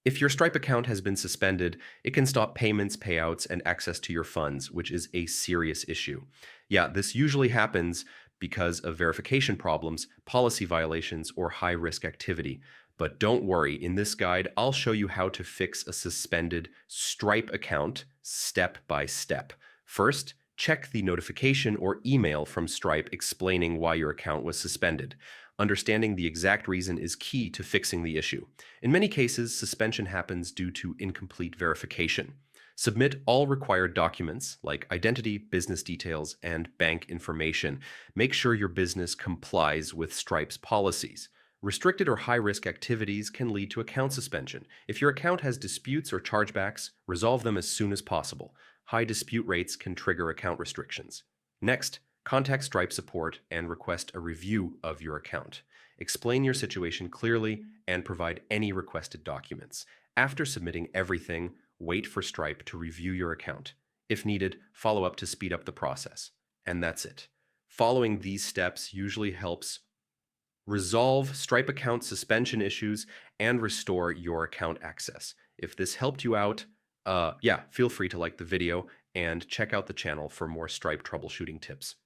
If your Stripe account has been suspended, it can stop payments, payouts, and access to your funds, which is a serious issue. Yeah, this usually happens because of verification problems, policy violations, or high risk activity. But don't worry, in this guide, I'll show you how to fix a suspended Stripe account step by step. First, check the notification or email from Stripe explaining why your account was suspended. Understanding the exact reason is key to fixing the issue. In many cases, suspension happens due to incomplete verification. Submit all required documents like identity, business details, and bank information. Make sure your business complies with Stripe's policies. Restricted or high risk activities can lead to account suspension. If your account has disputes or chargebacks, resolve them as soon as possible. High dispute rates can trigger account restrictions. Next, contact Stripe support and request a review of your account. Explain your situation clearly and provide any requested documents. After submitting everything, wait for Stripe to review your account. If needed, follow up to speed up the process. And that's it. Following these steps usually helps resolve Stripe account suspension issues and restore your account access. If this helped you out, feel free to like the video and check out the channel for more Stripe troubleshooting tips.